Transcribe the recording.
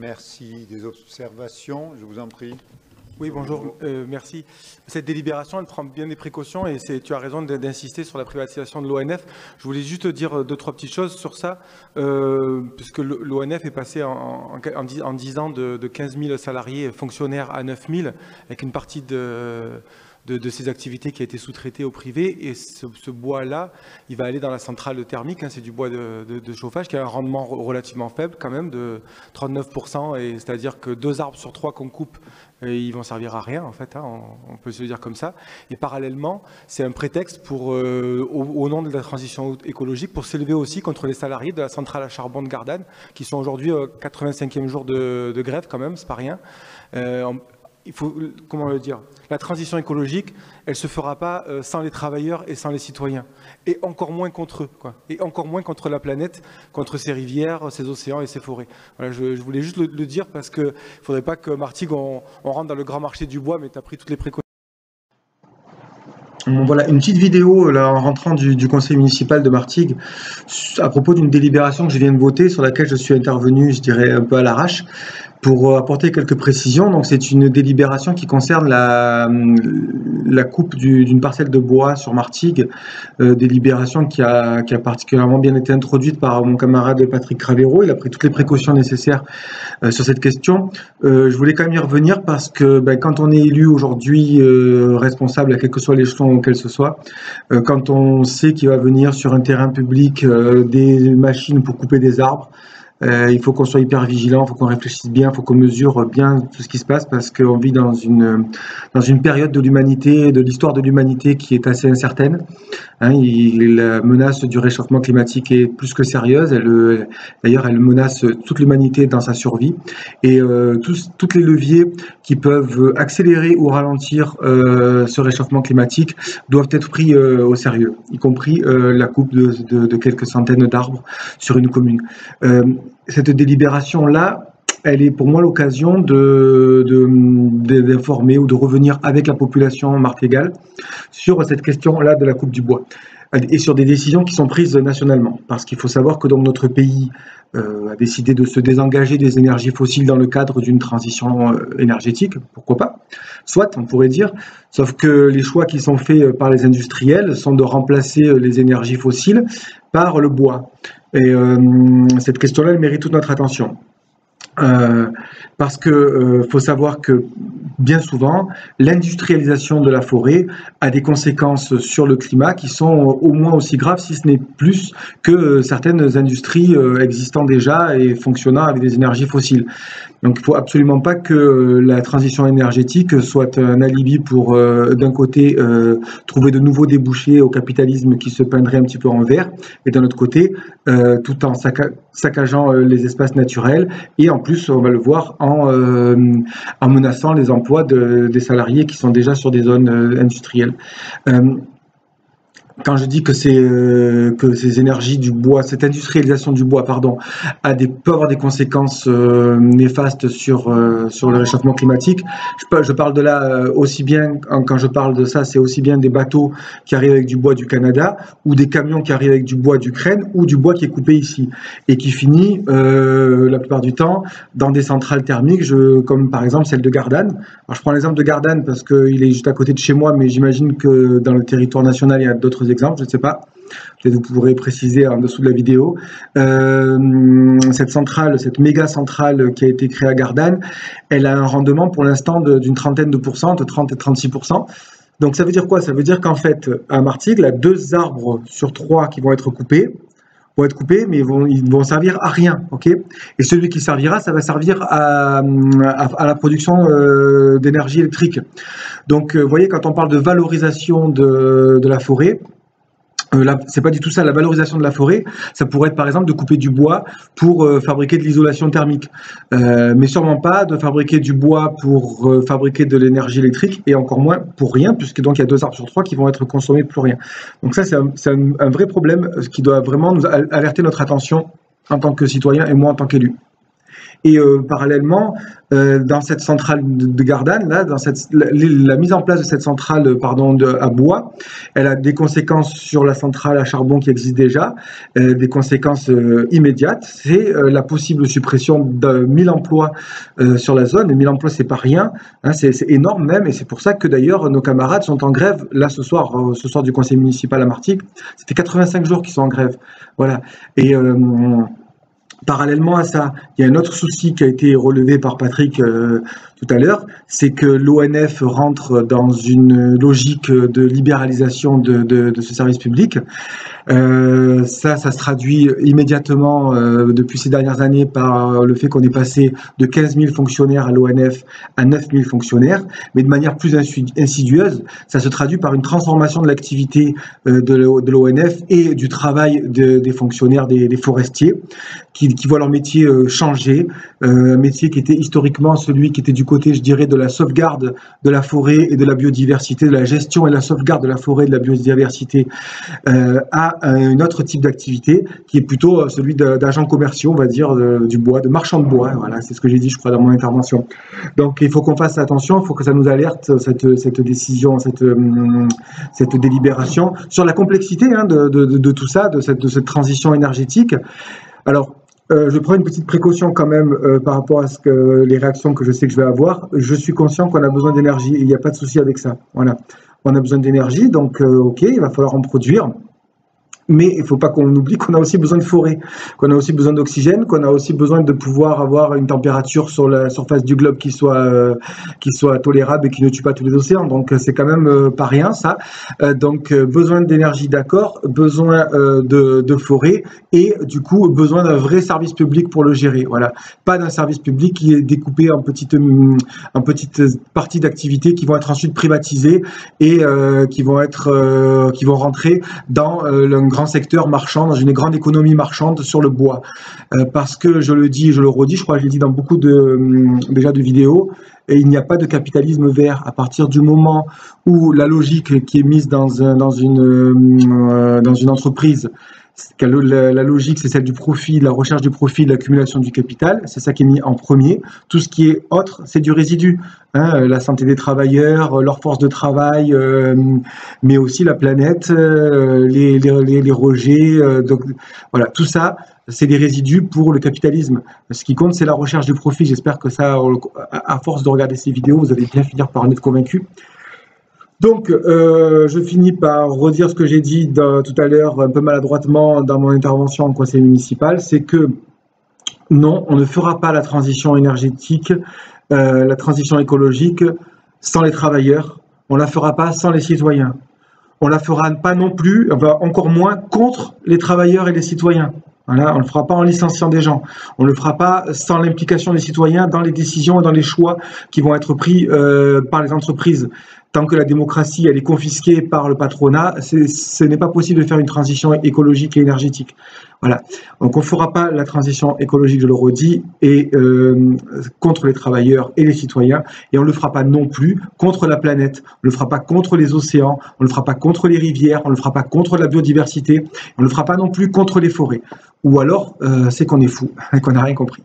Merci. Des observations, je vous en prie. Oui, bonjour, merci. Cette délibération, elle prend bien des précautions et tu as raison d'insister sur la privatisation de l'ONF. Je voulais juste dire deux, trois petites choses sur ça, puisque l'ONF est passé en 10 ans de 15 000 salariés fonctionnaires à 9 000, avec une partie de ces activités qui a été sous-traitée au privé. Et ce bois-là, il va aller dans la centrale thermique. C'est du bois de chauffage qui a un rendement relativement faible quand même, de 39%. Et c'est-à-dire que 2 arbres sur 3 qu'on coupe, ils vont servir à rien en fait, on peut se le dire comme ça. Et parallèlement, c'est un prétexte pour, au nom de la transition écologique, pour s'élever aussi contre les salariés de la centrale à charbon de Gardanne, qui sont aujourd'hui au 85e jour de grève quand même, c'est pas rien. Il faut, comment le dire, la transition écologique, elle ne se fera pas sans les travailleurs et sans les citoyens. Et encore moins contre eux, quoi. Et encore moins contre la planète, contre ses rivières, ses océans et ses forêts. Voilà, je voulais juste le dire parce qu'il ne faudrait pas que Martigues, on rentre dans le grand marché du bois, mais tu as pris toutes les précautions. Voilà une petite vidéo là, en rentrant du conseil municipal de Martigues à propos d'une délibération que je viens de voter sur laquelle je suis intervenu, je dirais un peu à l'arrache, pour apporter quelques précisions. Donc c'est une délibération qui concerne la coupe d'une parcelle de bois sur Martigues, délibération qui a particulièrement bien été introduite par mon camarade Patrick Cravero. Il a pris toutes les précautions nécessaires sur cette question. Je voulais quand même y revenir parce que quand on est élu aujourd'hui responsable à quel que soit l'échelon auquel ce soit, quand on sait qu'il va venir sur un terrain public des machines pour couper des arbres, il faut qu'on soit hyper vigilant, il faut qu'on réfléchisse bien, il faut qu'on mesure bien tout ce qui se passe parce qu'on vit dans une période de l'humanité, de l'histoire de l'humanité qui est assez incertaine. La menace du réchauffement climatique est plus que sérieuse. D'ailleurs, elle menace toute l'humanité dans sa survie. Et tous les leviers qui peuvent accélérer ou ralentir ce réchauffement climatique doivent être pris au sérieux, y compris la coupe de quelques centaines d'arbres sur une commune. Cette délibération-là, elle est pour moi l'occasion d'informer ou de revenir avec la population martiguale sur cette question-là de la coupe du bois et sur des décisions qui sont prises nationalement. Parce qu'il faut savoir que donc, notre pays a décidé de se désengager des énergies fossiles dans le cadre d'une transition énergétique, pourquoi pas, soit on pourrait dire, sauf que les choix qui sont faits par les industriels sont de remplacer les énergies fossiles par le bois. Et cette question-là, elle mérite toute notre attention. Parce que faut savoir que bien souvent, l'industrialisation de la forêt a des conséquences sur le climat qui sont au moins aussi graves, si ce n'est plus, que certaines industries existant déjà et fonctionnant avec des énergies fossiles. Donc il ne faut absolument pas que la transition énergétique soit un alibi pour, d'un côté, trouver de nouveaux débouchés au capitalisme qui se peindrait un petit peu en vert, et d'un autre côté, tout en saccageant les espaces naturels, et en plus, on va le voir, en menaçant les emplois des salariés qui sont déjà sur des zones industrielles. Quand je dis que ces énergies du bois, cette industrialisation du bois, pardon, peut avoir des conséquences néfastes sur le réchauffement climatique, je parle de là aussi bien, quand je parle de ça, c'est aussi bien des bateaux qui arrivent avec du bois du Canada ou des camions qui arrivent avec du bois d'Ukraine ou du bois qui est coupé ici et qui finit la plupart du temps dans des centrales thermiques, comme par exemple celle de Gardanne. Alors, je prends l'exemple de Gardanne parce qu'il est juste à côté de chez moi, mais j'imagine que dans le territoire national, il y a d'autres exemples, je ne sais pas, peut-être vous pourrez préciser en dessous de la vidéo. Cette centrale, cette méga centrale qui a été créée à Gardanne, elle a un rendement pour l'instant d'une trentaine de pourcents, de 30 et 36%. Donc ça veut dire quoi? Ça veut dire qu'en fait, à Martigues, là, 2 arbres sur 3 qui vont être coupés, mais ils vont servir à rien, ok? Et celui qui servira, ça va servir à la production d'énergie électrique. Donc, vous voyez, quand on parle de valorisation de la forêt, c'est pas du tout ça. La valorisation de la forêt, ça pourrait être par exemple de couper du bois pour fabriquer de l'isolation thermique, mais sûrement pas de fabriquer du bois pour fabriquer de l'énergie électrique et encore moins pour rien, puisque donc il y a 2 arbres sur 3 qui vont être consommés pour rien. Donc ça, c'est un vrai problème qui doit vraiment nous alerter notre attention en tant que citoyen et moi en tant qu'élu. Et parallèlement, dans cette centrale de Gardanne, là, la mise en place de cette centrale à bois, elle a des conséquences sur la centrale à charbon qui existe déjà, des conséquences immédiates. C'est la possible suppression de 1000 emplois sur la zone. Et 1000 emplois, c'est pas rien, hein, c'est énorme même. Et c'est pour ça que d'ailleurs nos camarades sont en grève là ce soir du conseil municipal à Martigues. Ça fait 85 jours qu'ils sont en grève. Voilà. Et parallèlement à ça, il y a un autre souci qui a été relevé par Patrick tout à l'heure, c'est que l'ONF rentre dans une logique de libéralisation de ce service public. Ça se traduit immédiatement depuis ces dernières années par le fait qu'on est passé de 15 000 fonctionnaires à l'ONF à 9 000 fonctionnaires, mais de manière plus insidieuse, ça se traduit par une transformation de l'activité de l'ONF et du travail des fonctionnaires, des forestiers, qui voient leur métier changer, un métier qui était historiquement celui qui était du côté, je dirais, de la sauvegarde de la forêt et de la biodiversité, de la gestion et de la sauvegarde de la forêt et de la biodiversité, à un autre type d'activité qui est plutôt celui d'agents commerciaux, on va dire, du bois, de marchands de bois. Voilà, c'est ce que j'ai dit, je crois, dans mon intervention. Donc, il faut qu'on fasse attention, il faut que ça nous alerte, cette décision, cette délibération, sur la complexité de tout ça, de cette transition énergétique. Alors, je prends une petite précaution quand même par rapport à les réactions que je sais que je vais avoir. Je suis conscient qu'on a besoin d'énergie et il n'y a pas de souci avec ça. Voilà, on a besoin d'énergie, donc ok, il va falloir en produire. Mais il ne faut pas qu'on oublie qu'on a aussi besoin de forêt, qu'on a aussi besoin d'oxygène, qu'on a aussi besoin de pouvoir avoir une température sur la surface du globe qui soit tolérable et qui ne tue pas tous les océans. Donc c'est quand même pas rien ça. Donc besoin d'énergie, d'accord, besoin de forêt et du coup besoin d'un vrai service public pour le gérer. Voilà, pas d'un service public qui est découpé en petites parties d'activités qui vont être ensuite privatisées et qui vont rentrer dans un grand secteur marchand, dans une grande économie marchande sur le bois. Parce que je le dis et je le redis, je crois que je l'ai dit dans beaucoup déjà de vidéos, et il n'y a pas de capitalisme vert. À partir du moment où la logique qui est mise dans une entreprise, la logique, c'est celle du profit, de la recherche du profit, de l'accumulation du capital. C'est ça qui est mis en premier. Tout ce qui est autre, c'est du résidu. Hein, la santé des travailleurs, leur force de travail, mais aussi la planète, les rejets. Donc, voilà, tout ça, c'est des résidus pour le capitalisme. Ce qui compte, c'est la recherche du profit. J'espère que ça, à force de regarder ces vidéos, vous allez bien finir par en être convaincu. Donc, je finis par redire ce que j'ai dit tout à l'heure, un peu maladroitement dans mon intervention en conseil municipal, c'est que non, on ne fera pas la transition énergétique, la transition écologique sans les travailleurs, on ne la fera pas sans les citoyens. On ne la fera pas non plus, encore moins contre les travailleurs et les citoyens. Voilà, on ne le fera pas en licenciant des gens. On ne le fera pas sans l'implication des citoyens dans les décisions et dans les choix qui vont être pris par les entreprises. Tant que la démocratie elle est confisquée par le patronat, ce n'est pas possible de faire une transition écologique et énergétique. Voilà. Donc on ne fera pas la transition écologique, je le redis, et contre les travailleurs et les citoyens, et on ne le fera pas non plus contre la planète. On ne le fera pas contre les océans, on ne le fera pas contre les rivières, on ne le fera pas contre la biodiversité, on ne le fera pas non plus contre les forêts. Ou alors, c'est qu'on est fou et qu'on n'a rien compris.